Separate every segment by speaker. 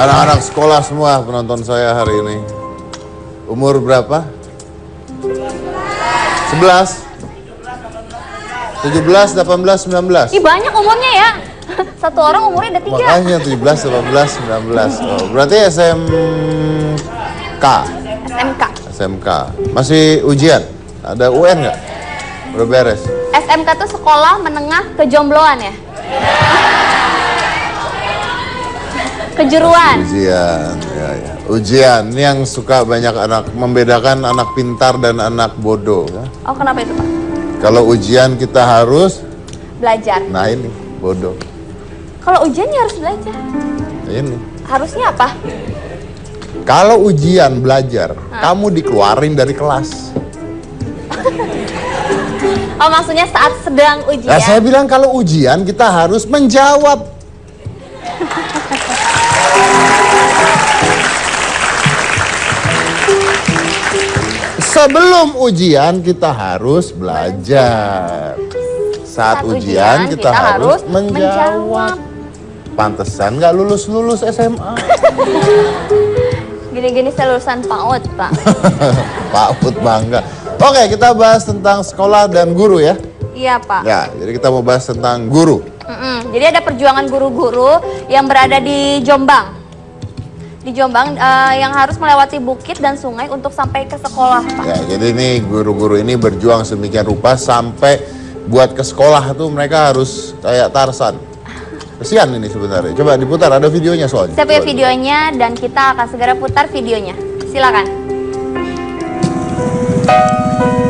Speaker 1: Anak-anak sekolah semua penonton saya hari ini. Umur berapa? 11? 17, 18, 19?
Speaker 2: Ih banyak umurnya ya. Satu orang umurnya ada 3.
Speaker 1: Makanya 17, 18, 19. Oh, berarti SMK. SMK. Masih ujian? Ada UN nggak? Udah beres?
Speaker 2: SMK tuh sekolah menengah kejombloan ya? Kejuruan.
Speaker 1: Ujian, ya. Ujian, ini yang suka banyak anak, membedakan anak pintar dan anak bodoh. Ya.
Speaker 2: Oh kenapa itu Pak?
Speaker 1: Kalau ujian kita harus
Speaker 2: Belajar.
Speaker 1: nah ini, bodoh.
Speaker 2: Kalau ujiannya harus belajar.
Speaker 1: Ini.
Speaker 2: Harusnya apa?
Speaker 1: Kalau ujian belajar, kamu dikeluarin dari kelas.
Speaker 2: Oh maksudnya saat sedang ujian.
Speaker 1: Nah, saya bilang kalau ujian kita harus menjawab. Sebelum ujian kita harus belajar. Saat ujian kita harus menjawab. Pantesan nggak lulus SMA.
Speaker 2: Gini-gini saya lulusan PAUD Pak.
Speaker 1: PAUD bangga. Oke, kita bahas tentang sekolah dan guru ya.
Speaker 2: Iya Pak.
Speaker 1: Ya, jadi kita mau bahas tentang guru.
Speaker 2: Jadi ada perjuangan guru-guru yang berada di Jombang. Di Jombang yang harus melewati bukit dan sungai untuk sampai ke sekolah Pak.
Speaker 1: Ya, jadi ini guru-guru ini berjuang sedemikian rupa sampai buat ke sekolah tuh mereka harus kayak Tarsan. Kesian ini sebenarnya. Coba diputar, ada videonya soalnya.
Speaker 2: Saya punya videonya dan kita akan segera putar videonya. Silakan.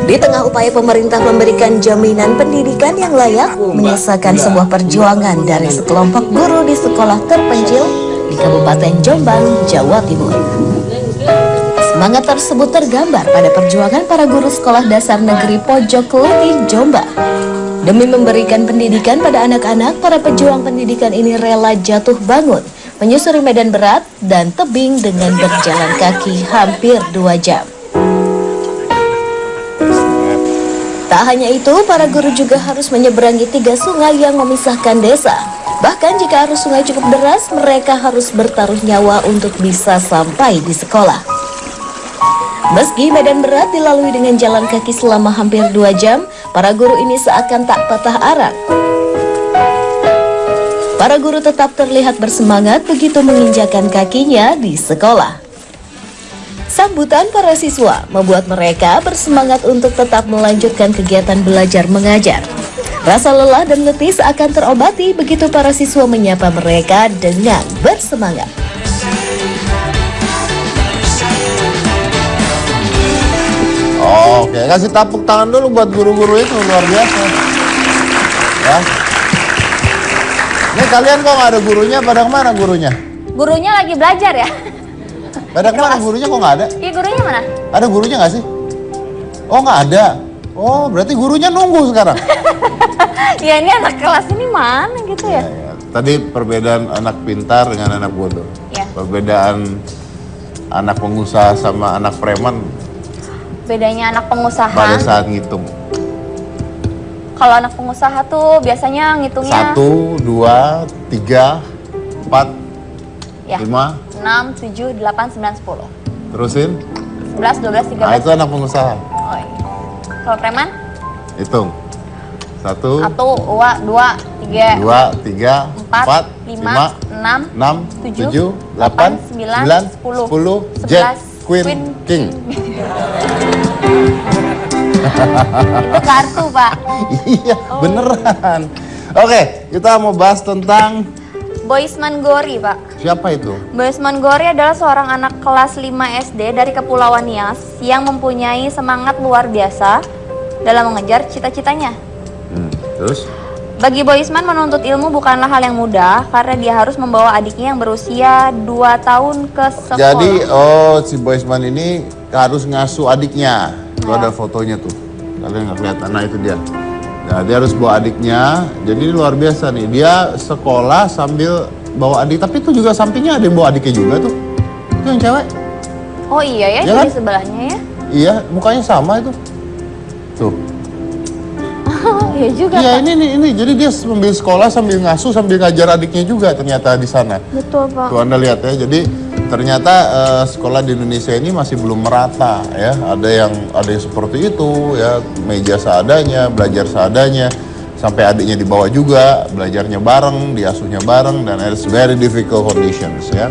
Speaker 3: Di tengah upaya pemerintah memberikan jaminan pendidikan yang layak, menyisakan sebuah perjuangan dari sekelompok guru di sekolah terpencil di Kabupaten Jombang, Jawa Timur. Semangat tersebut tergambar pada perjuangan para guru sekolah dasar negeri Pojok Letih, Jombang. Demi memberikan pendidikan pada anak-anak, para pejuang pendidikan ini rela jatuh bangun, menyusuri medan berat dan tebing dengan berjalan kaki hampir 2 jam. Tak hanya itu, para guru juga harus menyeberangi 3 sungai yang memisahkan desa. Bahkan jika arus sungai cukup deras, mereka harus bertaruh nyawa untuk bisa sampai di sekolah. Meski medan berat dilalui dengan jalan kaki selama hampir 2 jam, para guru ini seakan tak patah arang. Para guru tetap terlihat bersemangat begitu menginjakan kakinya di sekolah. Sambutan para siswa membuat mereka bersemangat untuk tetap melanjutkan kegiatan belajar mengajar. Rasa lelah dan letih seakan terobati begitu para siswa menyapa mereka dengan bersemangat.
Speaker 1: Oke, kasih tepuk tangan dulu buat guru-guru itu, luar biasa. Ya. Ini kalian kok nggak ada gurunya, pada kemana gurunya?
Speaker 2: Gurunya lagi belajar ya?
Speaker 1: Pada kemana gurunya kok nggak ada?
Speaker 2: Iya gurunya mana?
Speaker 1: Ada gurunya nggak sih? Oh nggak ada. Oh berarti gurunya nunggu sekarang.
Speaker 2: Ya ini anak kelas ini mana gitu ya?
Speaker 1: Tadi perbedaan anak pintar dengan anak bodoh.
Speaker 2: Ya.
Speaker 1: Perbedaan anak pengusaha sama anak preman
Speaker 2: Bedanya anak pengusaha.
Speaker 1: pada saat ngitung.
Speaker 2: Kalau anak pengusaha tuh biasanya ngitungnya
Speaker 1: 1, 2, 3, 4,
Speaker 2: ya,
Speaker 1: 5.
Speaker 2: 6, 7, 8, 9, 10.
Speaker 1: Terusin.
Speaker 2: 11, 12, 13.
Speaker 1: Nah itu anak pengusaha.
Speaker 2: Oh iya. Kalau preman?
Speaker 1: Hitung. 1,
Speaker 2: 1, 2, 3,
Speaker 1: 2, 3, 4,
Speaker 2: 5, 6,
Speaker 1: 6, 7, 8, 9,
Speaker 2: 10,
Speaker 1: 10, Jack,
Speaker 2: 11,
Speaker 1: Queen, King.
Speaker 2: Itu kartu Pak.
Speaker 1: Iya, beneran. Oke, kita mau bahas tentang
Speaker 2: Boisman Gori Pak.
Speaker 1: siapa itu?
Speaker 2: Boisman Gori adalah seorang anak kelas 5 SD dari Kepulauan Nias yang mempunyai semangat luar biasa dalam mengejar cita-citanya.
Speaker 1: Terus?
Speaker 2: Bagi Boisman menuntut ilmu bukanlah hal yang mudah karena dia harus membawa adiknya yang berusia 2 tahun ke sekolah.
Speaker 1: Jadi, si Boisman ini harus ngasuh adiknya. Itu ada fotonya tuh. Kalian nggak kelihatan, nah itu dia. Nah, dia harus bawa adiknya. Jadi ini luar biasa nih. Dia sekolah sambil bawa adik. Tapi itu juga sampingnya ada yang bawa adiknya juga tuh. Itu yang cewek.
Speaker 2: Oh iya ya,
Speaker 1: Ya
Speaker 2: jadi
Speaker 1: kan?
Speaker 2: sebelahnya ya.
Speaker 1: Iya, mukanya sama itu. Tuh.
Speaker 2: Iya juga,
Speaker 1: Iya,
Speaker 2: Pak.
Speaker 1: ini. Jadi dia sambil sekolah, sambil ngasuh, sambil ngajar adiknya juga ternyata di sana.
Speaker 2: Betul, Pak.
Speaker 1: Tuh Anda lihat ya. Jadi ternyata sekolah di Indonesia ini masih belum merata ya. Ada yang seperti itu ya, meja seadanya, belajar seadanya. Sampai adiknya dibawa juga, belajarnya bareng, diasuhnya bareng, dan it's very difficult conditions ya.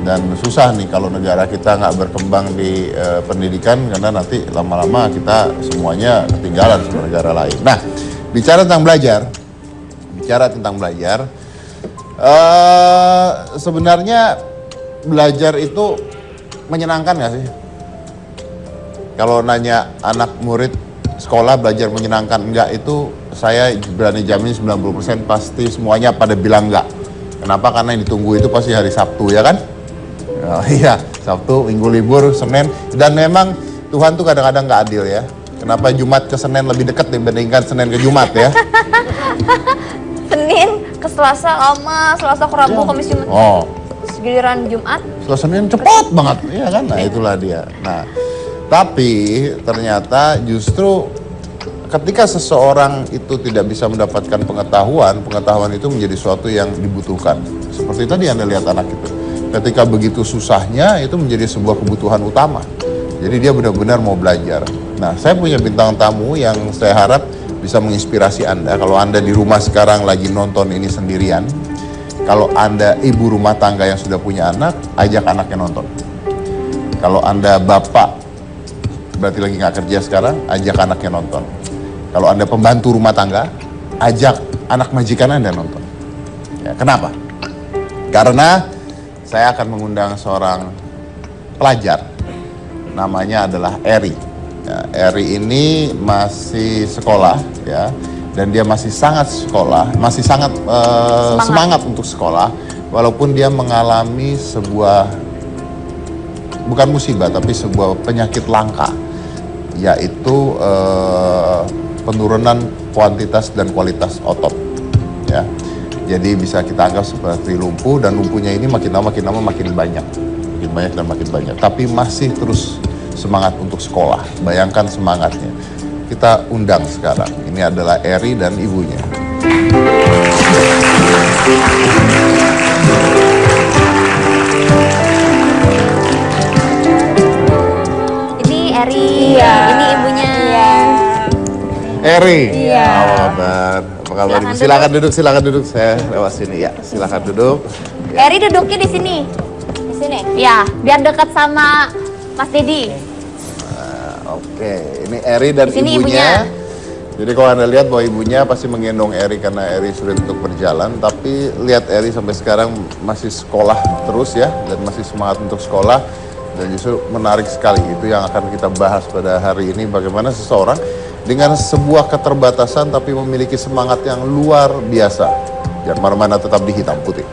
Speaker 1: Dan susah nih kalau negara kita nggak berkembang di pendidikan, karena nanti lama-lama kita semuanya ketinggalan sama negara lain. Nah, bicara tentang belajar, sebenarnya belajar itu menyenangkan nggak sih? Kalau nanya anak murid sekolah belajar menyenangkan enggak, itu saya berani jamin 90% pasti semuanya pada bilang enggak. Kenapa? Karena yang ditunggu itu pasti hari Sabtu, ya kan? Oh, iya, Sabtu, Minggu libur, Senin. Dan memang Tuhan tuh kadang-kadang nggak adil ya. Kenapa Jumat ke Senin lebih dekat dibandingkan Senin ke Jumat ya?
Speaker 2: Senin ke Selasa lama, Selasa ke Rabu, Kamis, Jumat.
Speaker 1: Oh,
Speaker 2: Giliran Jumat.
Speaker 1: setelah Senin cepat banget, iya kan? Nah itulah dia. Nah, tapi ternyata justru ketika seseorang itu tidak bisa mendapatkan pengetahuan itu menjadi sesuatu yang dibutuhkan. Seperti tadi Anda lihat anak itu. Ketika begitu susahnya, itu menjadi sebuah kebutuhan utama. Jadi dia benar-benar mau belajar. Nah, saya punya bintang tamu yang saya harap bisa menginspirasi Anda. Kalau Anda di rumah sekarang lagi nonton ini sendirian, kalau Anda ibu rumah tangga yang sudah punya anak, ajak anaknya nonton. Kalau Anda bapak, berarti lagi nggak kerja sekarang, ajak anaknya nonton. Kalau Anda pembantu rumah tangga, ajak anak majikan Anda nonton. Ya, kenapa? Karena saya akan mengundang seorang pelajar, namanya adalah Eri. Ya, Eri ini masih sekolah, ya, dan dia masih sangat semangat untuk sekolah, walaupun dia mengalami sebuah, bukan musibah, tapi sebuah penyakit langka, yaitu penurunan kuantitas dan kualitas otot, ya. Jadi bisa kita anggap seperti lumpuh, dan lumpuhnya ini makin lama makin banyak. Tapi masih terus semangat untuk sekolah. Bayangkan semangatnya. Kita undang sekarang. Ini adalah Eri dan ibunya.
Speaker 2: Ini Eri, ini ibunya.
Speaker 1: Eri,
Speaker 2: Iya.
Speaker 1: apa kabar? Apa kabar? Silakan duduk. Saya lewat sini ya. Silakan duduk. Ya.
Speaker 2: Eri duduknya di sini. Di sini. Ya, biar dekat sama Mas Dedi.
Speaker 1: Oke, ini Eri dan
Speaker 2: Di sini
Speaker 1: ibunya. Jadi kalau Anda lihat bahwa ibunya pasti menggendong Eri karena Eri sulit untuk berjalan, tapi lihat Eri sampai sekarang masih sekolah terus ya, dan masih semangat untuk sekolah, dan justru menarik sekali. Itu yang akan kita bahas pada hari ini, bagaimana seseorang dengan sebuah keterbatasan tapi memiliki semangat yang luar biasa. Jangan mana-mana, tetap di Hitam Putih.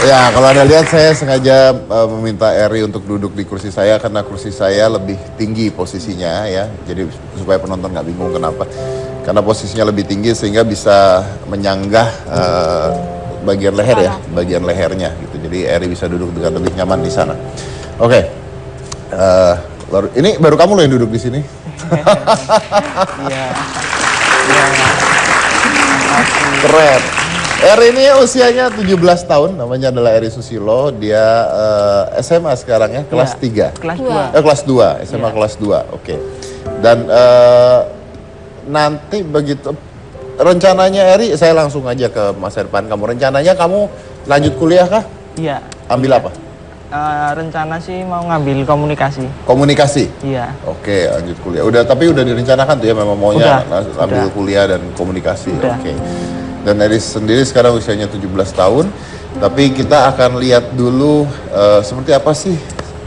Speaker 1: Ya, kalau Anda lihat saya sengaja meminta Eri untuk duduk di kursi saya karena kursi saya lebih tinggi posisinya ya. Jadi supaya penonton nggak bingung kenapa. Karena posisinya lebih tinggi sehingga bisa menyanggah bagian leher ya, bagian lehernya gitu. Jadi Eri bisa duduk dengan lebih nyaman di sana. Oke. Ini baru kamu loh yang duduk di sini.
Speaker 4: Iya.
Speaker 1: Keren. Eri ini usianya 17 tahun, namanya adalah Eri Susilo. Dia SMA sekarang ya, kelas 3.
Speaker 4: Kelas 2.
Speaker 1: Kelas 2, SMA kelas 2, oke. Dan nanti begitu, rencananya Eri, saya langsung aja ke masa depan kamu. Rencananya kamu lanjut kuliah kah?
Speaker 4: Iya.
Speaker 1: Ambil apa?
Speaker 4: Rencana sih mau ngambil komunikasi.
Speaker 1: Komunikasi?
Speaker 4: Iya.
Speaker 1: Oke, lanjut kuliah. Tapi udah direncanakan tuh ya, memang maunya ambil kuliah dan komunikasi. Oke. Dan Eri sendiri sekarang usianya 17 tahun, tapi kita akan lihat dulu seperti apa sih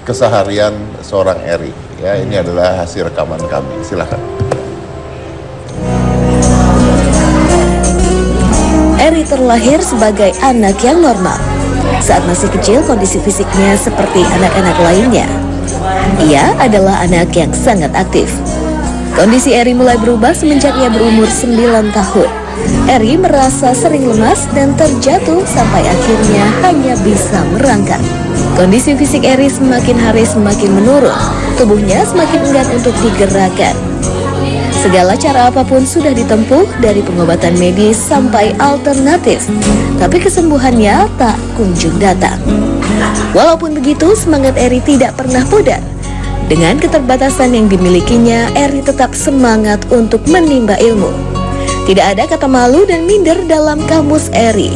Speaker 1: keseharian seorang Eri. Ya, ini adalah hasil rekaman kami. Silakan.
Speaker 3: Eri terlahir sebagai anak yang normal. Saat masih kecil, kondisi fisiknya seperti anak-anak lainnya. Ia adalah anak yang sangat aktif. Kondisi Eri mulai berubah semenjak ia berumur 9 tahun. Eri merasa sering lemas dan terjatuh sampai akhirnya hanya bisa merangkak. Kondisi fisik Eri semakin hari semakin menurun. Tubuhnya semakin enggan untuk digerakkan. Segala cara apapun sudah ditempuh, dari pengobatan medis sampai alternatif, tapi kesembuhannya tak kunjung datang. Walaupun begitu, semangat Eri tidak pernah pudar. Dengan keterbatasan yang dimilikinya, Eri tetap semangat untuk menimba ilmu. Tidak ada kata malu dan minder dalam kamus Eri.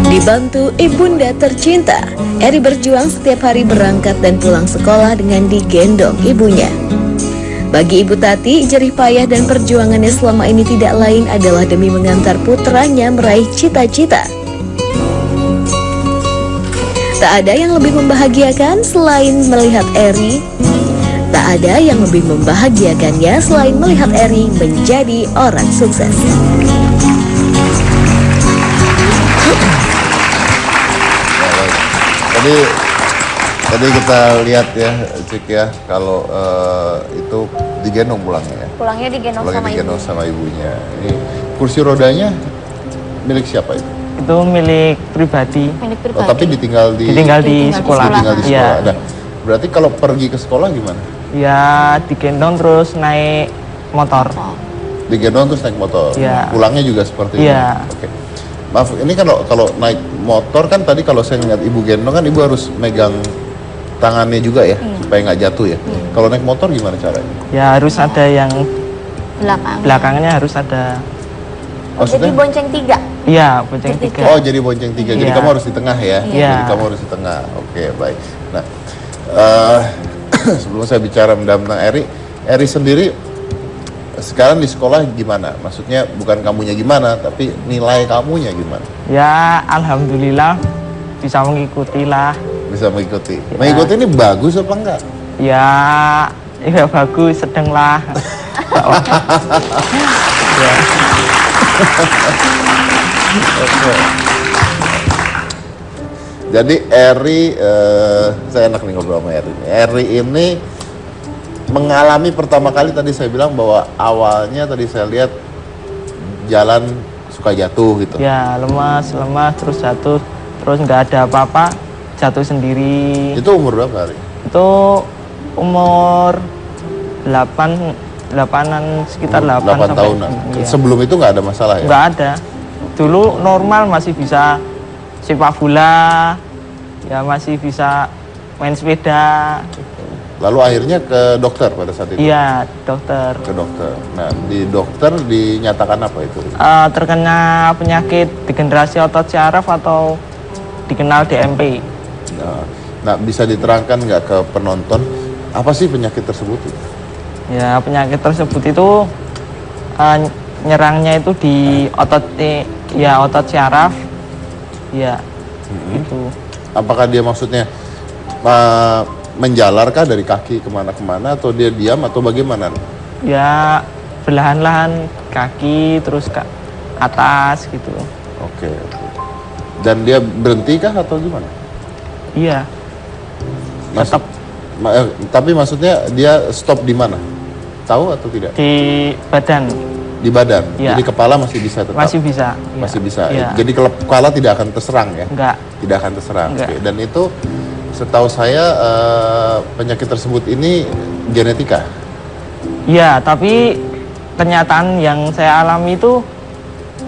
Speaker 3: Dibantu ibunda tercinta, Eri berjuang setiap hari berangkat dan pulang sekolah dengan digendong ibunya. Bagi Ibu Tati, jerih payah dan perjuangannya selama ini tidak lain adalah demi mengantar putranya meraih cita-cita. Tak ada yang lebih membahagiakan selain melihat Eri. Tak ada yang lebih membahagiakannya selain melihat Eri menjadi orang sukses.
Speaker 1: Tadi kita lihat ya, Cik ya, kalau itu digendong pulangnya ya.
Speaker 2: Pulangnya digendong
Speaker 1: sama ibunya. Ini kursi rodanya milik siapa itu?
Speaker 4: Itu milik pribadi.
Speaker 1: Oh, tapi ditinggal di
Speaker 4: sekolah.
Speaker 1: Ditinggal di sekolah.
Speaker 4: Iya.
Speaker 1: Nah, berarti kalau pergi ke sekolah gimana?
Speaker 4: Ya digendong terus naik motor.
Speaker 1: Digendong terus naik motor.
Speaker 4: Iya.
Speaker 1: Pulangnya juga seperti
Speaker 4: Iya.
Speaker 1: ini. Oke. Maaf, ini kan kalau naik motor kan tadi kalau saya ngeliat ibu gendong kan ibu harus megang tangannya juga ya supaya nggak jatuh ya. Kalau naik motor gimana caranya?
Speaker 4: Ya harus ada yang
Speaker 2: belakangnya
Speaker 4: harus ada.
Speaker 2: Oh, jadi bonceng 3.
Speaker 4: Iya, bonceng 3.
Speaker 1: Oh, jadi bonceng 3. Jadi
Speaker 4: Iya.
Speaker 1: kamu harus di tengah ya.
Speaker 4: Iya.
Speaker 1: Jadi kamu harus di tengah. Oke, baik. Nah, sebelum saya bicara tentang Eri sendiri sekarang di sekolah gimana? Maksudnya bukan kamunya gimana, tapi nilai kamunya gimana?
Speaker 4: Ya alhamdulillah bisa mengikuti lah.
Speaker 1: Bisa mengikuti. Mengikuti ini bagus apa enggak?
Speaker 4: Ya bagus, sedang lah. Ya.
Speaker 1: Oke. Jadi Eri, saya enak nih ngobrol sama Eri. Eri ini mengalami pertama kali tadi saya bilang bahwa awalnya tadi saya lihat jalan suka jatuh gitu.
Speaker 4: Ya lemas terus jatuh, terus nggak ada apa-apa, jatuh sendiri.
Speaker 1: Itu umur berapa Eri?
Speaker 4: Itu umur 8-an, sekitar 8 sampai
Speaker 1: tahunan.
Speaker 4: Iya.
Speaker 1: Sebelum itu nggak ada masalah ya?
Speaker 4: Nggak ada. Dulu normal, masih bisa sepak bola, ya masih bisa main sepeda.
Speaker 1: Lalu akhirnya ke dokter pada saat itu?
Speaker 4: Iya, dokter.
Speaker 1: Ke dokter. Nah, di dokter dinyatakan apa itu?
Speaker 4: Terkena penyakit degenerasi otot syaraf atau dikenal DMP.
Speaker 1: Nah, bisa diterangkan nggak ke penonton apa sih penyakit tersebut?
Speaker 4: Ya, penyakit tersebut itu nyerangnya itu di otot syaraf. Ya, itu.
Speaker 1: Apakah dia maksudnya menjalarkah dari kaki kemana-kemana atau dia diam atau bagaimana?
Speaker 4: Ya, perlahan-lahan kaki terus ke atas gitu.
Speaker 1: Oke. Dan dia berhenti kah atau gimana?
Speaker 4: Iya.
Speaker 1: Tetap. Tapi maksudnya dia stop di mana? Tahu atau tidak?
Speaker 4: Di badan.
Speaker 1: Di badan.
Speaker 4: Iya.
Speaker 1: Jadi kepala masih bisa tetap.
Speaker 4: Masih bisa. Iya.
Speaker 1: Masih bisa.
Speaker 4: Iya.
Speaker 1: Jadi kepala tidak akan terserang ya?
Speaker 4: Enggak.
Speaker 1: Tidak akan terserang.
Speaker 4: Enggak.
Speaker 1: Oke. Dan itu setahu saya penyakit tersebut ini genetika.
Speaker 4: Iya, tapi kenyataan yang saya alami itu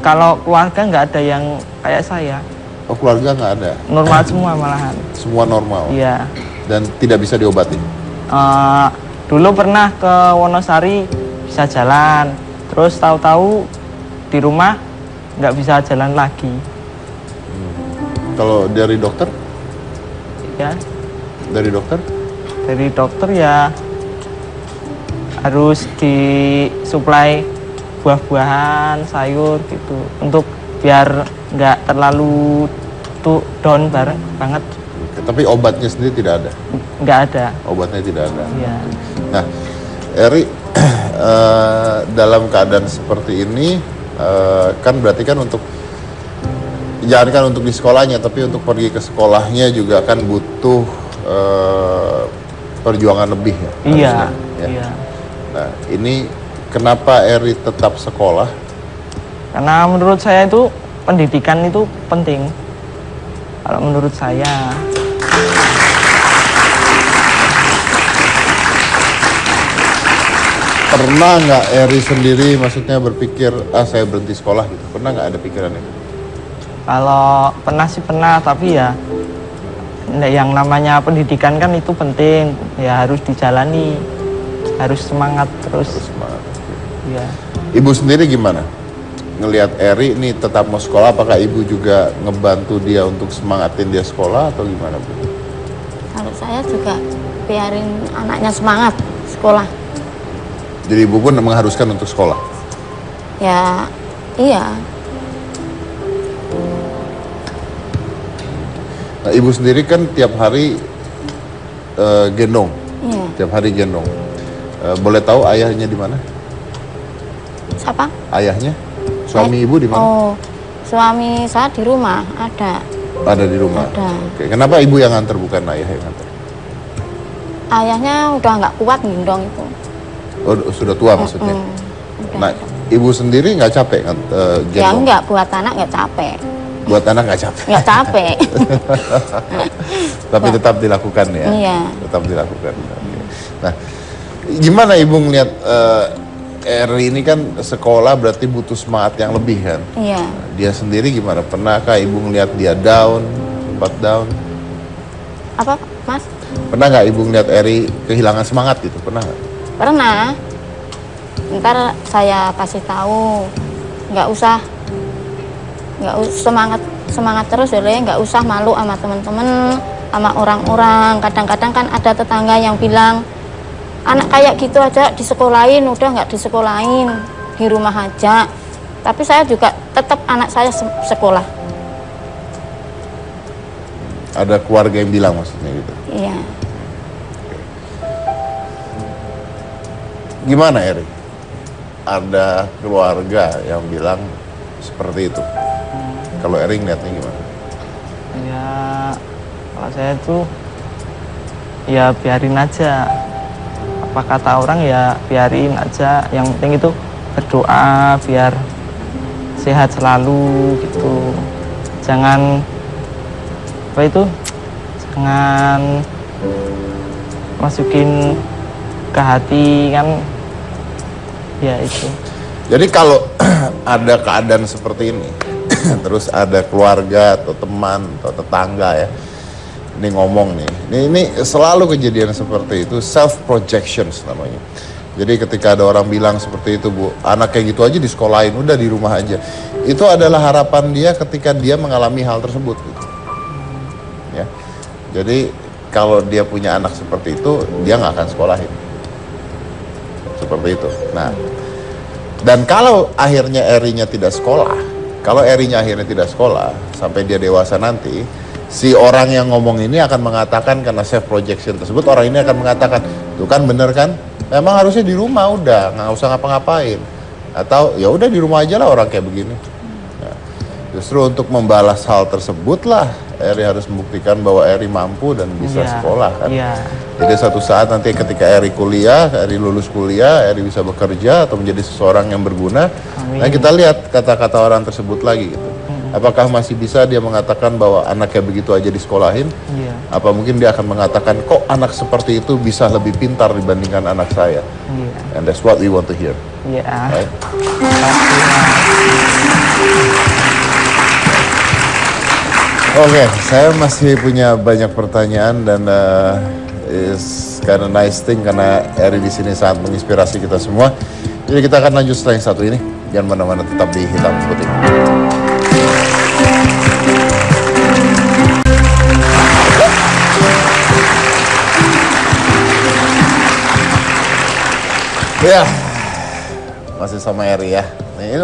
Speaker 4: kalau keluarga nggak ada yang kayak saya.
Speaker 1: Oh, keluarga nggak ada?
Speaker 4: Normal semua malahan.
Speaker 1: Semua normal?
Speaker 4: Iya.
Speaker 1: Dan tidak bisa diobati?
Speaker 4: Dulu pernah ke Wonosari bisa jalan, terus tahu-tahu di rumah nggak bisa jalan lagi.
Speaker 1: Kalau dari dokter?
Speaker 4: Ya,
Speaker 1: Dari dokter?
Speaker 4: dari dokter ya harus disuplai buah-buahan, sayur gitu untuk biar nggak terlalu down banget.
Speaker 1: Oke, tapi obatnya sendiri tidak ada?
Speaker 4: Nggak ada.
Speaker 1: Obatnya tidak ada?
Speaker 4: Iya.
Speaker 1: Nah, Eri, dalam keadaan seperti ini, kan berarti kan untuk, jangan kan untuk di sekolahnya, tapi untuk pergi ke sekolahnya juga kan butuh perjuangan lebih ya?
Speaker 4: Iya,
Speaker 1: harusnya, ya?
Speaker 4: iya.
Speaker 1: Nah, ini kenapa Eri tetap sekolah?
Speaker 4: Karena menurut saya itu pendidikan itu penting. Kalau menurut saya.
Speaker 1: Pernah nggak Eri sendiri maksudnya berpikir, saya berhenti sekolah gitu? Pernah nggak ada pikiran itu?
Speaker 4: Kalau pernah sih pernah, tapi ya yang namanya pendidikan kan itu penting, ya harus dijalani, harus semangat terus.
Speaker 1: Semangat.
Speaker 4: Ya.
Speaker 1: Ibu sendiri gimana? Ngelihat Eri ini tetap mau sekolah, apakah ibu juga ngebantu dia untuk semangatin dia sekolah atau gimana Bu?
Speaker 5: Kalau saya juga biarin anaknya semangat sekolah.
Speaker 1: Jadi ibu pun mengharuskan untuk sekolah?
Speaker 5: Ya, iya.
Speaker 1: Nah, ibu sendiri kan tiap hari gendong,
Speaker 5: Iya.
Speaker 1: tiap hari gendong. Boleh tahu ayahnya di mana?
Speaker 5: Siapa?
Speaker 1: Ayahnya? Suami ibu di mana?
Speaker 5: Oh, suami saya di rumah ada.
Speaker 1: Ada di rumah.
Speaker 5: Ada.
Speaker 1: Oke. Kenapa ibu yang nganter bukan ayah yang nganter?
Speaker 5: Ayahnya udah nggak kuat gendong itu.
Speaker 1: Oh, sudah tua maksudnya.
Speaker 5: Udah.
Speaker 1: Nah, ibu sendiri nggak capek
Speaker 5: Ya
Speaker 1: gendong?
Speaker 5: enggak, buat anak nggak capek.
Speaker 1: Buat anak nggak capek.
Speaker 5: Nggak capek.
Speaker 1: Tapi tetap dilakukan ya.
Speaker 5: Iya.
Speaker 1: Tetap dilakukan. Oke. Nah, gimana ibu ngeliat Eri ini kan sekolah berarti butuh semangat yang lebih kan?
Speaker 5: Iya.
Speaker 1: Dia sendiri gimana? Pernahkah ibu ngeliat dia down, sempat down?
Speaker 5: Apa, Mas?
Speaker 1: Pernah nggak ibu ngeliat Eri kehilangan semangat gitu? Pernah nggak?
Speaker 5: Pernah. Ntar saya kasih tahu, nggak usah semangat terus ya, nggak usah malu sama teman-teman, sama orang-orang. Kadang-kadang kan ada tetangga yang bilang, anak kayak gitu aja disekolahin, udah nggak disekolahin, di rumah aja. Tapi saya juga tetap anak saya sekolah.
Speaker 1: Ada keluarga yang bilang maksudnya gitu?
Speaker 5: Iya.
Speaker 1: Gimana Eri? Ada keluarga yang bilang seperti itu. Kalau Eri ngeliatnya gimana?
Speaker 4: Ya, kalau saya tuh ya biarin aja. Apa kata orang ya biarin aja. Yang penting itu berdoa biar sehat selalu gitu. Jangan apa itu? Jangan masukin ke hati kan. Ya itu.
Speaker 1: Jadi kalau ada keadaan seperti ini, terus ada keluarga atau teman atau tetangga ya, ini ngomong nih, ini selalu kejadian seperti itu, self projections namanya. Jadi ketika ada orang bilang seperti itu, Bu, anak kayak gitu aja disekolahin, udah di rumah aja. Itu adalah harapan dia ketika dia mengalami hal tersebut gitu. Ya. Jadi kalau dia punya anak seperti itu, dia nggak akan sekolahin. Seperti itu. Nah, dan kalau akhirnya Erinya tidak sekolah, kalau Erinya akhirnya tidak sekolah sampai dia dewasa nanti, si orang yang ngomong ini akan mengatakan, karena self projection tersebut, orang ini akan mengatakan, tuh kan bener kan, emang harusnya di rumah udah nggak usah ngapa-ngapain, atau ya udah di rumah aja lah orang kayak begini. Nah, justru untuk membalas hal tersebut lah Eri harus membuktikan bahwa Eri mampu dan bisa
Speaker 4: Iya,
Speaker 1: sekolah kan.
Speaker 4: iya.
Speaker 1: Jadi satu saat nanti ketika Eri kuliah, Eri lulus kuliah, Eri bisa bekerja atau menjadi seseorang yang berguna.
Speaker 4: Amin.
Speaker 1: Nah kita lihat kata-kata orang tersebut lagi gitu. Apakah masih bisa dia mengatakan bahwa anaknya begitu aja disekolahin?
Speaker 4: Iya.
Speaker 1: Apa mungkin dia akan mengatakan, kok anak seperti itu bisa lebih pintar dibandingkan anak saya?
Speaker 4: Iya.
Speaker 1: And that's what we want to hear.
Speaker 4: Iya.
Speaker 1: Right? Oke, saya masih punya banyak pertanyaan dan is kind of nice thing karena Eri di sini sangat menginspirasi kita semua. Jadi kita akan lanjut setelah yang satu ini. Jangan mana-mana, tetap di Hitam Putih. Ya, masih sama Eri ya. Ini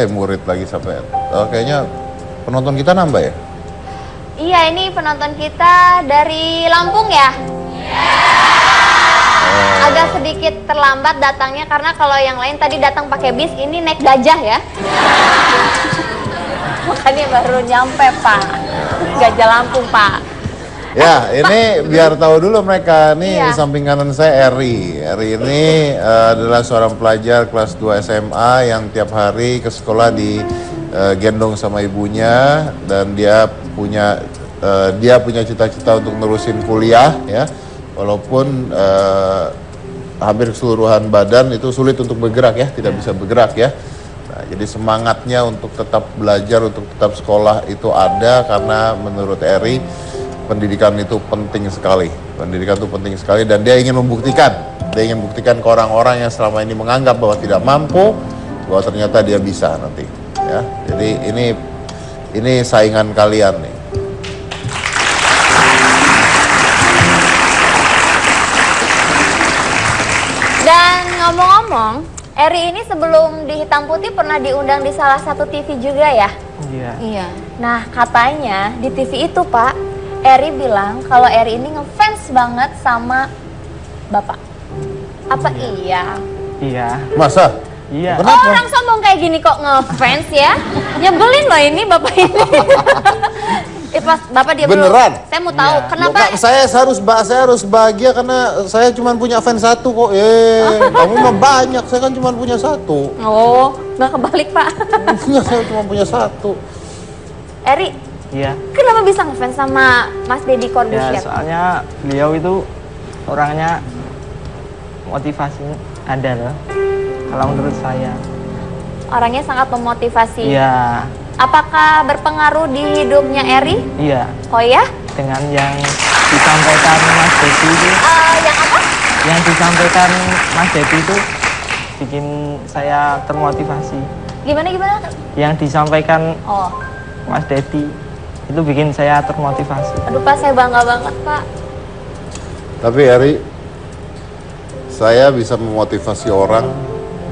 Speaker 1: murid lagi sampai. Kayaknya penonton kita nambah ya.
Speaker 2: Iya, ini penonton kita dari Lampung ya. Agak sedikit terlambat datangnya karena kalau yang lain tadi datang pakai bis, ini naik gajah ya. Makanya baru nyampe Pak. Gajah Lampung Pak.
Speaker 1: Ya, ini biar tahu dulu mereka. Nih
Speaker 2: Iya.
Speaker 1: di samping kanan saya Eri. Eri ini adalah seorang pelajar kelas 2 SMA yang tiap hari ke sekolah di gendong sama ibunya, dan dia punya cita-cita untuk nerusin kuliah ya. Walaupun hampir keseluruhan badan itu sulit untuk bergerak ya, tidak bisa bergerak ya. Nah, jadi semangatnya untuk tetap belajar, untuk tetap sekolah itu ada, karena menurut Eri pendidikan itu penting sekali. Pendidikan itu penting sekali, dan dia ingin membuktikan. Dia ingin membuktikan ke orang-orang yang selama ini menganggap bahwa tidak mampu, bahwa ternyata dia bisa nanti. Ya, jadi ini saingan kalian nih.
Speaker 2: Dan ngomong-ngomong, Eri ini sebelum di Hitam Putih pernah diundang di salah satu TV juga ya?
Speaker 4: Iya.
Speaker 5: Iya.
Speaker 2: Nah, katanya di TV itu Pak, Eri bilang kalau Eri ini ngefans banget sama Bapak. Apa iya?
Speaker 4: Iya.
Speaker 1: Masa?
Speaker 4: Iya.
Speaker 2: Oh, orang sombong kayak gini kok ngefans ya? Nyebelin loh ini Bapak ini. Pas Bapak dia
Speaker 1: Beneran?
Speaker 2: Saya mau tahu
Speaker 4: Iya.
Speaker 2: kenapa
Speaker 1: Loh, Kak, saya harus bahagia karena saya cuma punya fans satu kok. Kamu mah banyak, saya kan cuma punya satu.
Speaker 2: Oh, nggak kebalik Pak.
Speaker 1: Enggak, saya cuma punya satu.
Speaker 2: Eri,
Speaker 4: Iya.
Speaker 2: kenapa bisa ngefans sama Mas Deddy
Speaker 4: Ya,
Speaker 2: Corbuzier?
Speaker 4: soalnya beliau itu orangnya motivasi ada loh. Kalau menurut saya.
Speaker 2: Orangnya sangat memotivasi.
Speaker 4: Iya.
Speaker 2: Apakah berpengaruh di hidupnya Eri?
Speaker 4: Iya.
Speaker 2: Oh ya?
Speaker 4: Dengan yang disampaikan Mas Deddy itu,
Speaker 2: Yang apa?
Speaker 4: yang disampaikan Mas Deddy itu bikin saya termotivasi.
Speaker 2: Gimana?
Speaker 4: Yang disampaikan
Speaker 2: Oh,
Speaker 4: Mas Deddy itu bikin saya termotivasi.
Speaker 2: aduh Pak, saya bangga banget Pak.
Speaker 1: Tapi Eri, saya bisa memotivasi orang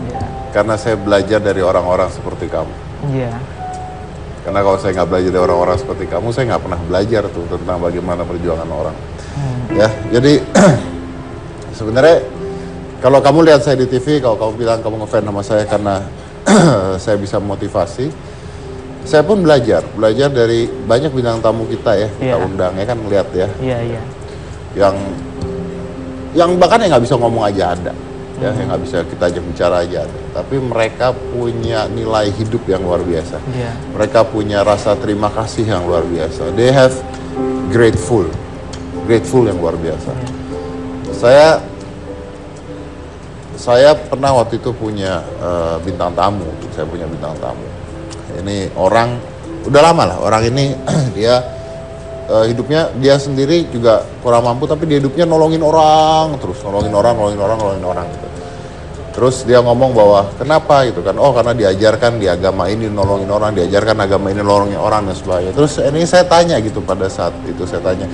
Speaker 4: Iya.
Speaker 1: karena saya belajar dari orang-orang seperti kamu.
Speaker 4: Iya.
Speaker 1: Karena kalau saya nggak belajar dari orang-orang seperti kamu, saya nggak pernah belajar tuh tentang bagaimana perjuangan orang. Ya, jadi sebenarnya kalau kamu lihat saya di TV, kalau kamu bilang kamu ngefans sama saya karena saya bisa memotivasi, saya pun belajar dari banyak bintang tamu kita ya, kita
Speaker 4: Iya.
Speaker 1: undang ya kan, lihat ya,
Speaker 4: Iya.
Speaker 1: yang bahkan yang nggak bisa ngomong aja ada, ya, yang nggak bisa kita ajak bicara aja ada. Tapi mereka punya nilai hidup yang luar biasa.
Speaker 4: Iya.
Speaker 1: Mereka punya rasa terima kasih yang luar biasa. They have grateful yang luar biasa. Saya pernah waktu itu punya bintang tamu. Saya punya bintang tamu. Ini orang udah lama lah. Orang ini dia hidupnya dia sendiri juga kurang mampu, tapi dia hidupnya nolongin orang terus, nolongin orang gitu. Terus dia ngomong bahwa kenapa gitu kan, oh karena diajarkan di agama ini nolongin orang, diajarkan agama ini nolongin orang dan sebagainya. Terus ini saya tanya gitu, pada saat itu saya tanya,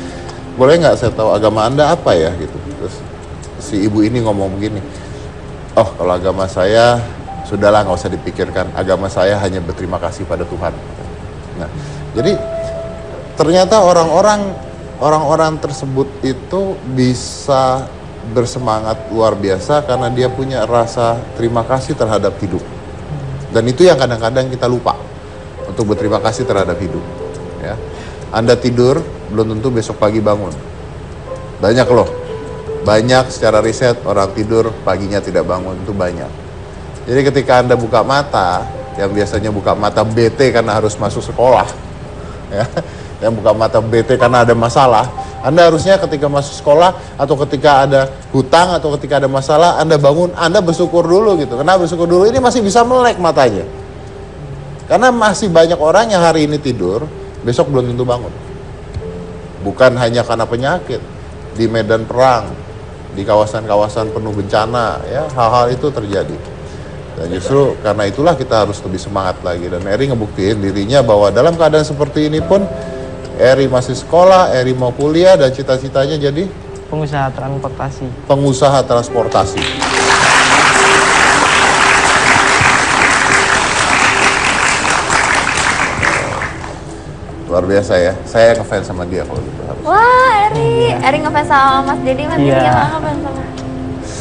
Speaker 1: boleh nggak saya tahu agama Anda apa ya gitu. Terus si ibu ini ngomong begini, oh kalau agama saya sudahlah nggak usah dipikirkan, agama saya hanya berterima kasih pada Tuhan. Nah, jadi ternyata orang-orang tersebut itu bisa bersemangat luar biasa karena dia punya rasa terima kasih terhadap hidup. Dan itu yang kadang-kadang kita lupa, untuk berterima kasih terhadap hidup. Ya. Anda tidur, belum tentu besok pagi bangun. Banyak loh, banyak secara riset orang tidur paginya tidak bangun, itu banyak. Jadi ketika Anda buka mata, yang biasanya buka mata bete karena harus masuk sekolah, ya, yang buka mata bete karena ada masalah, Anda harusnya ketika masuk sekolah atau ketika ada hutang atau ketika ada masalah, Anda bangun, Anda bersyukur dulu gitu. Karena bersyukur dulu ini masih bisa melek matanya. Karena masih banyak orang yang hari ini tidur, besok belum tentu bangun. Bukan hanya karena penyakit, di medan perang, di kawasan-kawasan penuh bencana, ya hal-hal itu terjadi. Dan justru karena itulah kita harus lebih semangat lagi. Dan Eri ngebuktiin dirinya bahwa dalam keadaan seperti ini pun Eri masih sekolah, Eri mau kuliah, dan cita-citanya jadi
Speaker 4: Pengusaha transportasi.
Speaker 1: pengusaha transportasi. Luar biasa ya, saya ngefans sama dia kalau gitu.
Speaker 2: Wah, Eri ngefans sama Mas Deddy, Mas Deddy
Speaker 4: Iya.
Speaker 2: yang ngefans sama.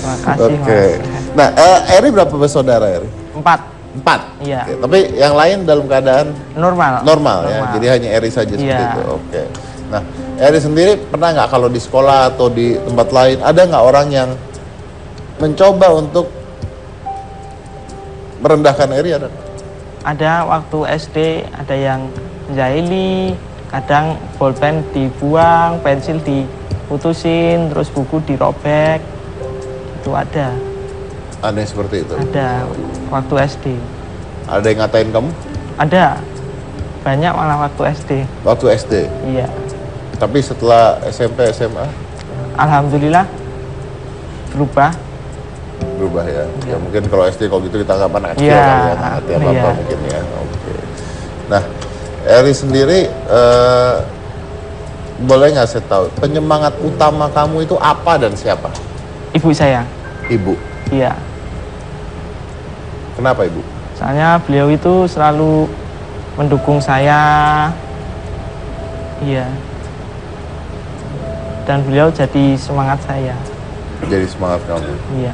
Speaker 4: Terima kasih
Speaker 1: Oke.
Speaker 4: Mas.
Speaker 1: Nah, Eri berapa bersaudara Eri?
Speaker 4: 4.
Speaker 1: 4.
Speaker 4: Iya.
Speaker 1: Oke, tapi yang lain dalam keadaan
Speaker 4: Normal.
Speaker 1: normal ya, jadi hanya Eri saja seperti
Speaker 4: Iya.
Speaker 1: itu. Oke. Nah, Eri sendiri pernah nggak kalau di sekolah atau di tempat lain ada nggak orang yang mencoba untuk merendahkan Eri, ada nggak?
Speaker 4: Ada waktu SD ada yang jahili, kadang bolpen dibuang, pensil diputusin, terus buku dirobek. Itu ada.
Speaker 1: Ada yang seperti itu?
Speaker 4: Ada waktu SD.
Speaker 1: Ada yang ngatain kamu?
Speaker 4: Ada. Banyak malah waktu SD.
Speaker 1: Waktu SD?
Speaker 4: Iya.
Speaker 1: Tapi setelah SMP, SMA?
Speaker 4: Alhamdulillah berubah.
Speaker 1: Berubah ya? Ya mungkin kalau SD kalau gitu kita nggak anak kecil
Speaker 4: Iya.
Speaker 1: kali ya, nggak ngerti apa-apa
Speaker 4: Iya.
Speaker 1: mungkin ya. Oke. Nah, Eri sendiri boleh nggak saya tahu penyemangat utama kamu itu apa dan siapa?
Speaker 4: Ibu saya.
Speaker 1: Ibu.
Speaker 4: Iya.
Speaker 1: Kenapa Ibu?
Speaker 4: Soalnya beliau itu selalu mendukung saya. Iya. Dan beliau jadi semangat saya.
Speaker 1: Jadi semangat kamu.
Speaker 4: Iya.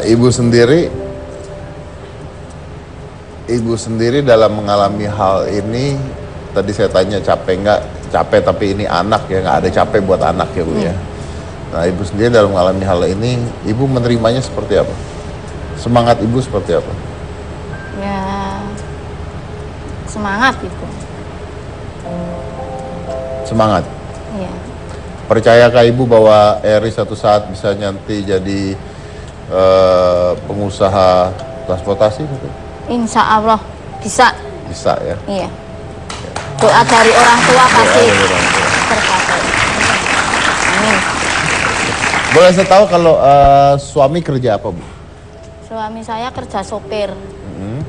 Speaker 1: Ibu sendiri dalam mengalami hal ini, tadi saya tanya capek nggak? Capek, tapi ini anak ya, nggak ada capek buat anak ya Bu ya. Nah Ibu sendiri dalam mengalami hal ini, Ibu menerimanya seperti apa? Semangat Ibu seperti apa?
Speaker 5: Ya semangat itu.
Speaker 1: Semangat.
Speaker 5: Iya.
Speaker 1: Percayakah Ibu bahwa Eri satu saat bisa nanti jadi pengusaha transportasi mungkin?
Speaker 5: Insya Allah bisa.
Speaker 1: Bisa ya.
Speaker 5: Iya. Doa dari orang tua pasti
Speaker 1: Doa dari orang tua.
Speaker 5: tercapai. Amin.
Speaker 1: Boleh saya tahu kalau suami kerja apa Bu?
Speaker 5: Suami saya kerja sopir.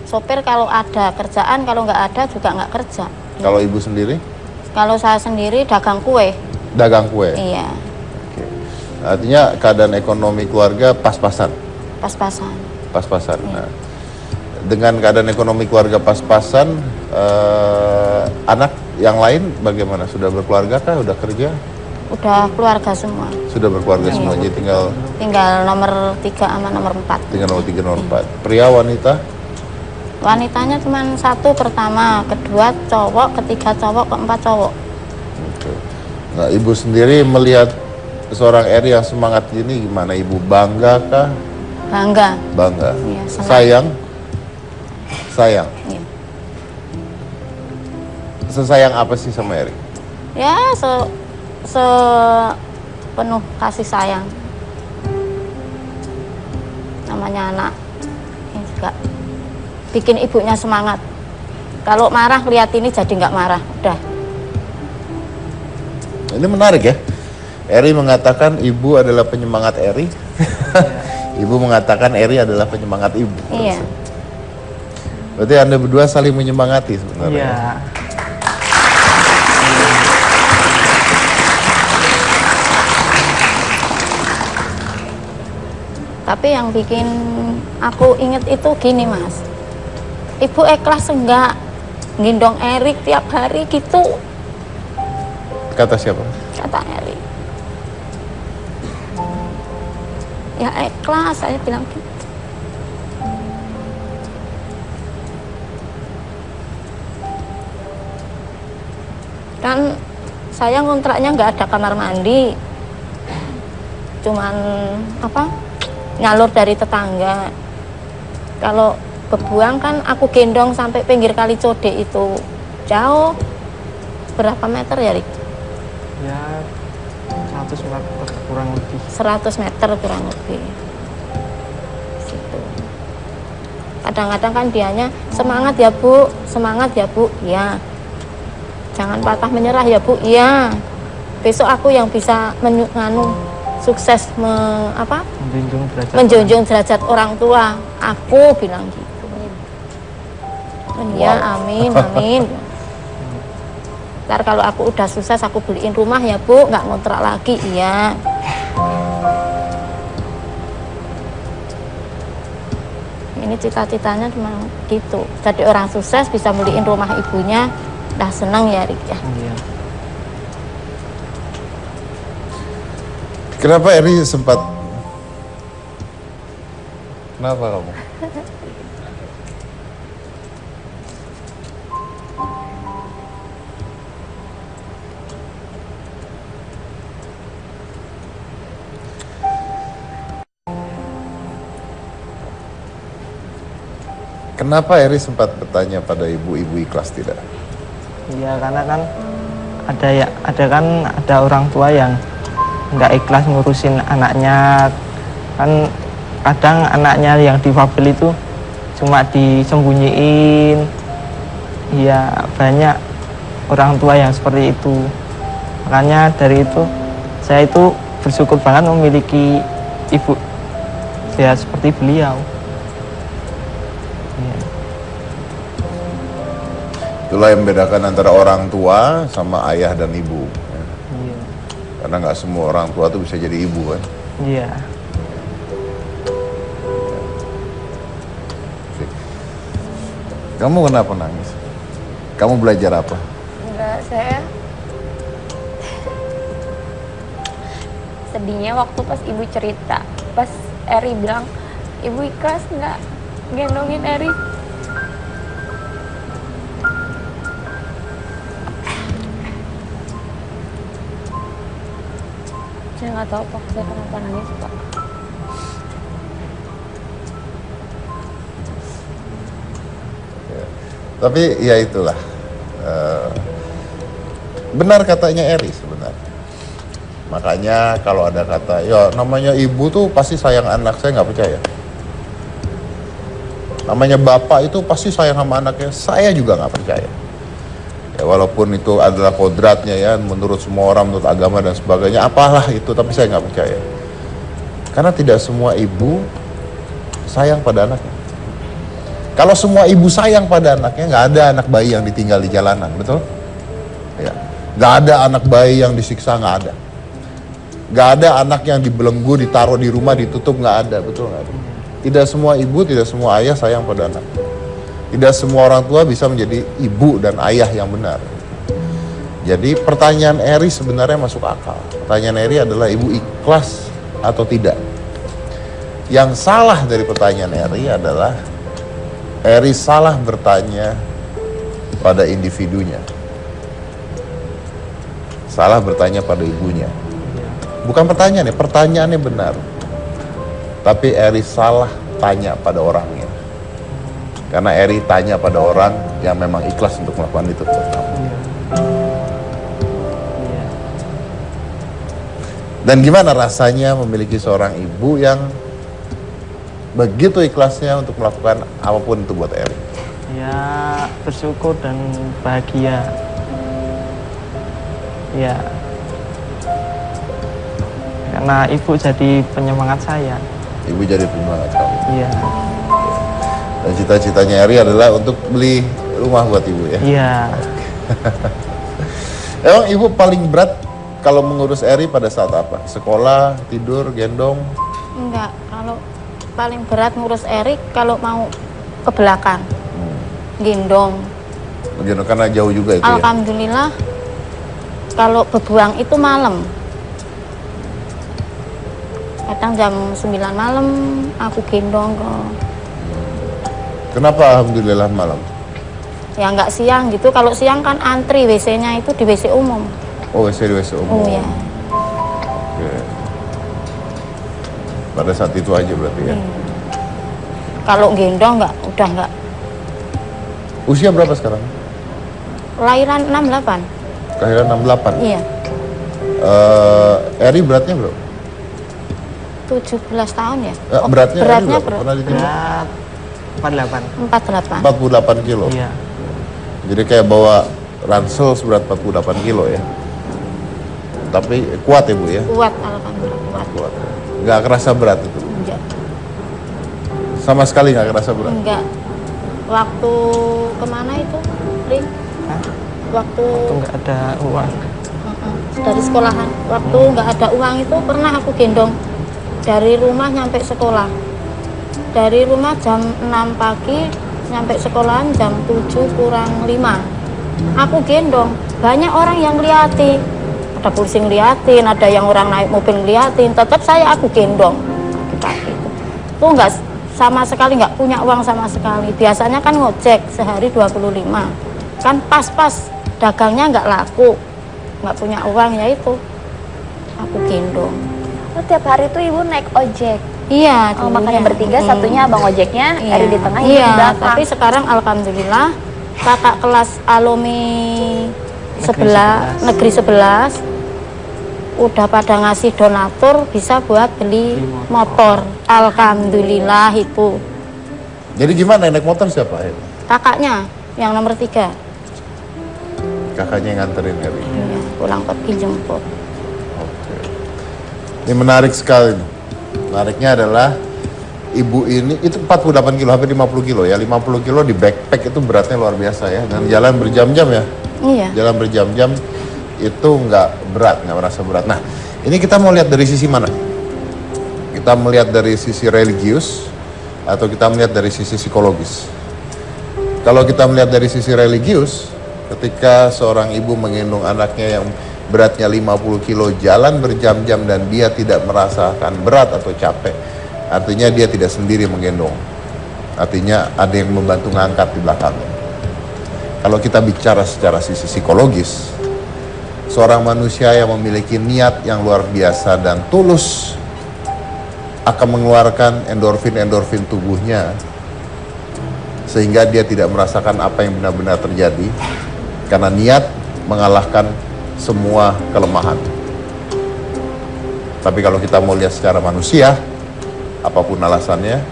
Speaker 5: Sopir kalau ada kerjaan, kalau nggak ada juga nggak kerja.
Speaker 1: Kalau Ibu sendiri?
Speaker 5: Kalau saya sendiri dagang kue.
Speaker 1: Dagang kue.
Speaker 5: Iya,
Speaker 1: Oke. Artinya keadaan ekonomi keluarga pas-pasan.
Speaker 5: pas-pasan.
Speaker 1: Pas-pasan. Nah, dengan keadaan ekonomi keluarga pas-pasan, anak yang lain bagaimana? Sudah berkeluarga kah? Sudah kerja?
Speaker 5: Udah keluarga semua.
Speaker 1: Sudah berkeluarga semua, jadi
Speaker 5: Tinggal nomor 3 sama nomor 4.
Speaker 1: tinggal nomor 3, nomor 4. Pria, wanita?
Speaker 5: Wanitanya cuma 1 pertama, kedua cowok, ketiga cowok, keempat cowok.
Speaker 1: Oke. Nah, Ibu sendiri melihat seorang Eri yang semangat gini gimana? Ibu bangga kah?
Speaker 5: Bangga.
Speaker 1: Bangga.
Speaker 5: Iya, senang.
Speaker 1: Sayang? Sayang?
Speaker 5: Iya.
Speaker 1: Sesayang apa sih sama Eri?
Speaker 5: Ya, penuh kasih sayang. Namanya anak ini juga bikin ibunya semangat. Kalau marah lihat ini jadi nggak marah, udah.
Speaker 1: Ini menarik ya. Eri mengatakan ibu adalah penyemangat Eri. Ibu mengatakan Eri adalah penyemangat ibu.
Speaker 5: Iya.
Speaker 1: Berarti Anda berdua saling menyemangati sebenarnya.
Speaker 4: Iya.
Speaker 5: Tapi yang bikin aku inget itu gini Mas, ibu ikhlas enggak gendong Erik tiap hari gitu,
Speaker 1: Kata siapa?
Speaker 5: kata Erik. Ya ikhlas, saya bilang gitu. Dan saya ngontraknya nggak ada kamar mandi, cuman nyalur dari tetangga. Kalau kebuang kan aku gendong sampai pinggir kali Code itu jauh, berapa meter ya Rik?
Speaker 4: Ya 100 meter kurang lebih.
Speaker 5: 100 meter kurang lebih. Situ. Kadang-kadang kan dianya semangat ya Bu, semangat ya Bu, iya. Jangan patah menyerah ya Bu, iya. Besok aku yang bisa sukses menjunjung derajat orang tua. Aku bilang gitu. Iya, amin, amin. Ntar kalau aku udah sukses aku beliin rumah ya Bu, nggak ngontrak lagi, iya. Ini cita-citanya cuma gitu. Jadi orang sukses bisa beliin rumah ibunya, dah senang ya Rik ya.
Speaker 4: Iya.
Speaker 1: Kenapa Eri sempat Kenapa kamu? Kenapa Eri sempat bertanya pada ibu ikhlas tidak?
Speaker 4: Iya, karena kan ada orang tua yang nggak ikhlas ngurusin anaknya. Kan kadang anaknya yang difabel itu cuma disembunyiin. Iya, banyak orang tua yang seperti itu. Makanya dari itu saya itu bersyukur banget memiliki ibu ya seperti beliau. Iya.
Speaker 1: Itulah yang membedakan antara orang tua sama ayah dan ibu. Ya.
Speaker 4: Iya.
Speaker 1: Karena nggak semua orang tua tuh bisa jadi ibu kan.
Speaker 4: Iya.
Speaker 1: Kamu kenapa nangis? Kamu belajar apa?
Speaker 2: Enggak, saya sedihnya waktu pas ibu cerita, pas Eri bilang ibu ikhlas nggak gendongin Eri. Saya nggak tahu Pak, saya kenapa nangis Pak.
Speaker 1: Tapi ya itulah. Benar katanya Eri sebenarnya. Makanya kalau ada kata, ya namanya ibu tuh pasti sayang anak, saya nggak percaya. Namanya bapak itu pasti sayang sama anaknya, saya juga nggak percaya. Ya, walaupun itu adalah kodratnya ya, menurut semua orang, menurut agama dan sebagainya, apalah itu, tapi saya nggak percaya. Karena tidak semua ibu sayang pada anaknya. Kalau semua ibu sayang pada anaknya, nggak ada anak bayi yang ditinggal di jalanan, betul? Ya, nggak ada anak bayi yang disiksa, nggak ada. Nggak ada anak yang dibelenggu, ditaruh di rumah, ditutup, nggak ada, betul nggak ada. Tidak semua ibu, tidak semua ayah sayang pada anak. Tidak semua orang tua bisa menjadi ibu dan ayah yang benar. Jadi pertanyaan Eri sebenarnya masuk akal. Pertanyaan Eri adalah ibu ikhlas atau tidak. Yang salah dari pertanyaan Eri adalah Eri salah bertanya pada individunya. Salah bertanya pada ibunya. Bukan pertanyaannya, pertanyaannya benar. Tapi Eri salah tanya pada orangnya. Karena Eri tanya pada orang yang memang ikhlas untuk melakukan itu. Dan gimana rasanya memiliki seorang ibu yang begitu ikhlasnya untuk melakukan apapun itu buat Eri?
Speaker 4: Ya, bersyukur dan bahagia. Ya. Karena ibu jadi penyemangat saya.
Speaker 1: Ibu jadi penyemangat kamu.
Speaker 4: Iya.
Speaker 1: Dan cita-citanya Eri adalah untuk beli rumah buat ibu ya?
Speaker 4: Iya.
Speaker 1: Emang ibu paling berat kalau mengurus Eri pada saat apa? Sekolah, tidur, gendong?
Speaker 5: Enggak, kalau paling berat ngurus Erik kalau mau ke belakang, gendong.
Speaker 1: Gendong karena jauh juga itu ya?
Speaker 5: Alhamdulillah, kalau berbuang itu malam. Kadang jam 9 malam aku gendong ke.
Speaker 1: Kenapa alhamdulillah malam?
Speaker 5: Ya nggak siang gitu, kalau siang kan antri WC-nya itu di WC umum.
Speaker 1: Oh, WC di WC umum.
Speaker 5: Oh ya.
Speaker 1: Oke. Pada saat itu aja berarti ya?
Speaker 5: Kalau gendong udah nggak.
Speaker 1: Usia berapa sekarang?
Speaker 5: Lahiran 68.
Speaker 1: Kelahiran 68?
Speaker 5: Iya.
Speaker 1: Eri beratnya berapa?
Speaker 5: 17 tahun ya.
Speaker 1: Beratnya Eri
Speaker 5: beratnya
Speaker 1: berapa? Pernah ditimbang?
Speaker 4: Berat 48.
Speaker 5: 48.
Speaker 1: 48 kilo?
Speaker 4: Iya.
Speaker 1: Jadi kayak bawa ransel seberat 48 kilo ya? Tapi kuat ya Bu ya?
Speaker 5: Kuat, alhamdulillah kuat.
Speaker 1: Kuat. Nggak kerasa berat itu?
Speaker 5: Enggak.
Speaker 1: Sama sekali nggak kerasa berat?
Speaker 5: Enggak. Waktu kemana itu, Ring?
Speaker 4: Hah?
Speaker 5: Waktu
Speaker 4: Nggak ada uang.
Speaker 5: dari sekolahan. Waktu nggak ada uang itu pernah aku gendong dari rumah nyampe sekolah. Dari rumah jam 6 pagi nyampe sekolahan jam 7 kurang 5. Aku gendong. Banyak orang yang ngeliatin. Ada polisi ngeliatin, ada yang orang naik mobil ngeliatin. Tetap aku gendong. Pagi-pagi itu. Tuh nggak sama sekali nggak punya uang sama sekali. Biasanya kan ngojek sehari 25, kan pas-pas dagangnya nggak laku, nggak punya uang, ya itu aku gendong.
Speaker 2: Oh, tiap hari tuh ibu naik ojek?
Speaker 5: Iya,
Speaker 2: Oh, makanya bertiga, satunya abang ojeknya,
Speaker 5: iya.
Speaker 2: Eri di tengah, ibu
Speaker 5: Iya,
Speaker 2: di belakang.
Speaker 5: tapi sekarang alhamdulillah kakak kelas alumni negeri 11 udah pada ngasih donatur bisa buat beli motor. Alhamdulillah itu.
Speaker 1: Jadi gimana naik motor siapa?
Speaker 5: Kakaknya yang nomor 3.
Speaker 1: Kakaknya yang nganterin Eri.
Speaker 5: Iya, pulang pergi jemput.
Speaker 1: Oke. Ini menarik sekali. Menariknya adalah ibu ini itu 48 kilo, hampir 50 kilo ya. 50 kilo di backpack itu beratnya luar biasa ya. Dan jalan berjam-jam ya.
Speaker 5: Iya.
Speaker 1: Jalan berjam-jam itu nggak berat, nggak merasa berat. Nah, ini kita mau lihat dari sisi mana? Kita melihat dari sisi religius atau kita melihat dari sisi psikologis? Kalau kita melihat dari sisi religius, ketika seorang ibu menggendong anaknya yang beratnya 50 kilo jalan berjam-jam dan dia tidak merasakan berat atau capek, artinya dia tidak sendiri menggendong. Artinya ada yang membantu ngangkat di belakangnya. Kalau kita bicara secara sisi psikologis, seorang manusia yang memiliki niat yang luar biasa dan tulus akan mengeluarkan endorfin-endorfin tubuhnya sehingga dia tidak merasakan apa yang benar-benar terjadi karena niat mengalahkan semua kelemahan. Tapi kalau kita mau lihat secara manusia, apapun alasannya,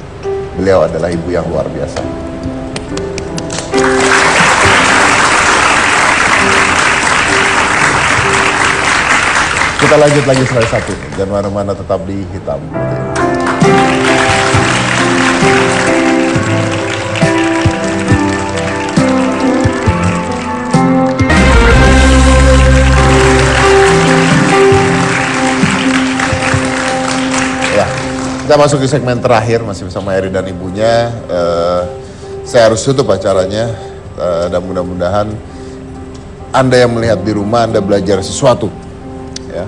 Speaker 1: beliau adalah ibu yang luar biasa. Kita lanjut lagi slide 1, dan mana-mana tetap di Hitam Putih. Ya, kita masuk di segmen terakhir masih bersama Eri dan ibunya. Saya harus tutup acaranya, dan mudah-mudahan Anda yang melihat di rumah Anda belajar sesuatu. Ya.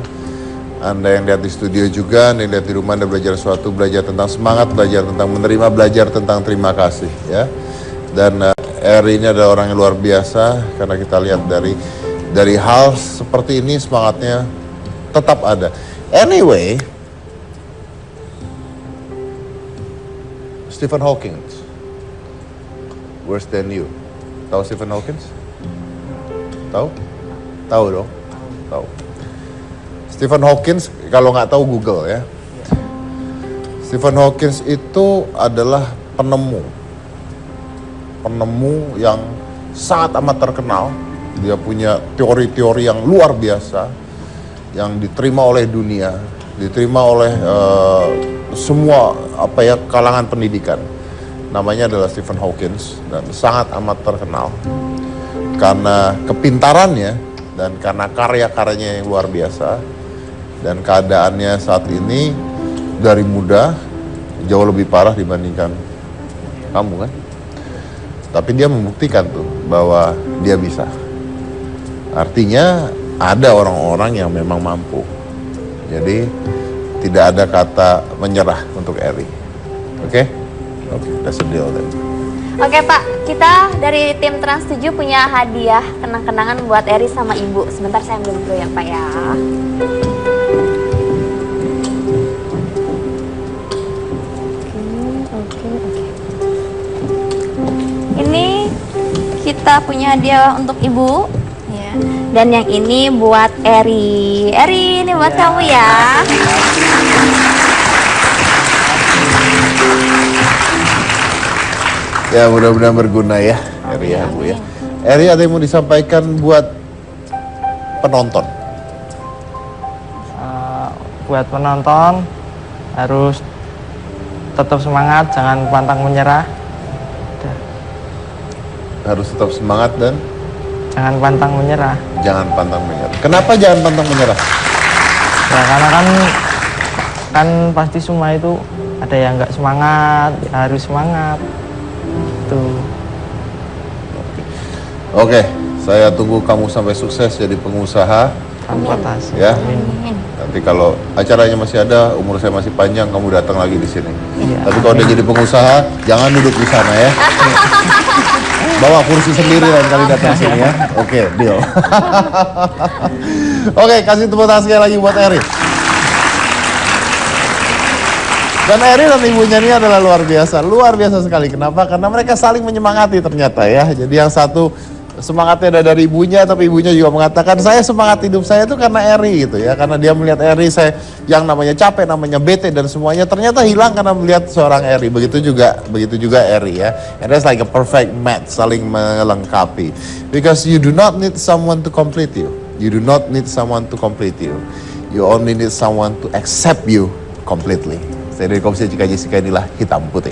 Speaker 1: Anda yang lihat di studio juga, Anda yang lihat di rumah Anda belajar sesuatu, belajar tentang semangat, belajar tentang menerima, belajar tentang terima kasih ya. Dan Eri ini adalah orang yang luar biasa karena kita lihat dari hal seperti ini semangatnya tetap ada. Anyway, Stephen Hawking, worse than you. Tahu Stephen Hawking? Tahu? Tahu dong? Tahu. Stephen Hawking, kalau nggak tahu Google ya. Stephen Hawking itu adalah penemu yang sangat amat terkenal. Dia punya teori-teori yang luar biasa, yang diterima oleh dunia, diterima oleh semua kalangan pendidikan. Namanya adalah Stephen Hawking dan sangat amat terkenal karena kepintarannya dan karena karya-karyanya yang luar biasa. Dan keadaannya saat ini dari muda jauh lebih parah dibandingkan kamu kan. Tapi dia membuktikan tuh bahwa dia bisa. Artinya ada orang-orang yang memang mampu. Jadi tidak ada kata menyerah untuk Eri. Oke? Oke, that's a deal then.
Speaker 2: Oke Pak, kita dari tim Trans 7 punya hadiah kenang-kenangan buat Eri sama Ibu. Sebentar saya ambil dulu ya Pak ya. Oke. Ini kita punya hadiah untuk Ibu.
Speaker 5: Ya.
Speaker 2: Dan yang ini buat Eri. Eri, ini buat kamu ya.
Speaker 1: Ya mudah-mudahan berguna ya Eri ya Bu ya. Eri ada yang mau disampaikan buat penonton?
Speaker 4: Buat penonton harus tetap semangat, jangan pantang menyerah.
Speaker 1: Harus tetap semangat dan
Speaker 4: Jangan pantang menyerah.
Speaker 1: jangan pantang menyerah. Kenapa jangan pantang menyerah?
Speaker 4: Ya, karena kan pasti semua itu ada yang nggak semangat, ya harus semangat. Tuh.
Speaker 1: Oke, saya tunggu kamu sampai sukses jadi pengusaha
Speaker 4: Transportasi.
Speaker 1: Ya.
Speaker 4: Amin.
Speaker 1: Nanti kalau acaranya masih ada, umur saya masih panjang, kamu datang lagi di sini.
Speaker 4: Iya.
Speaker 1: Tapi kalau udah jadi pengusaha, jangan duduk di sana ya. Bawa kursi sendiri lain kali datang sini ya. Oke, deal. Oke, kasih tepuk tangan sekali lagi buat Eri. Dan Eri dan ibunya ini adalah luar biasa sekali. Kenapa? Karena mereka saling menyemangati ternyata ya. Jadi yang satu semangatnya ada dari ibunya, tapi ibunya juga mengatakan saya semangat hidup saya itu karena Eri gitu ya. Karena dia melihat Eri, saya yang namanya capek, namanya bete dan semuanya ternyata hilang karena melihat seorang Eri. Begitu juga Eri ya. And that's like a perfect match, saling melengkapi. Because you do not need someone to complete you. You do not need someone to complete you. You only need someone to accept you completely. Saya dari Komisi Jika Jessica, inilah Hitam Putih.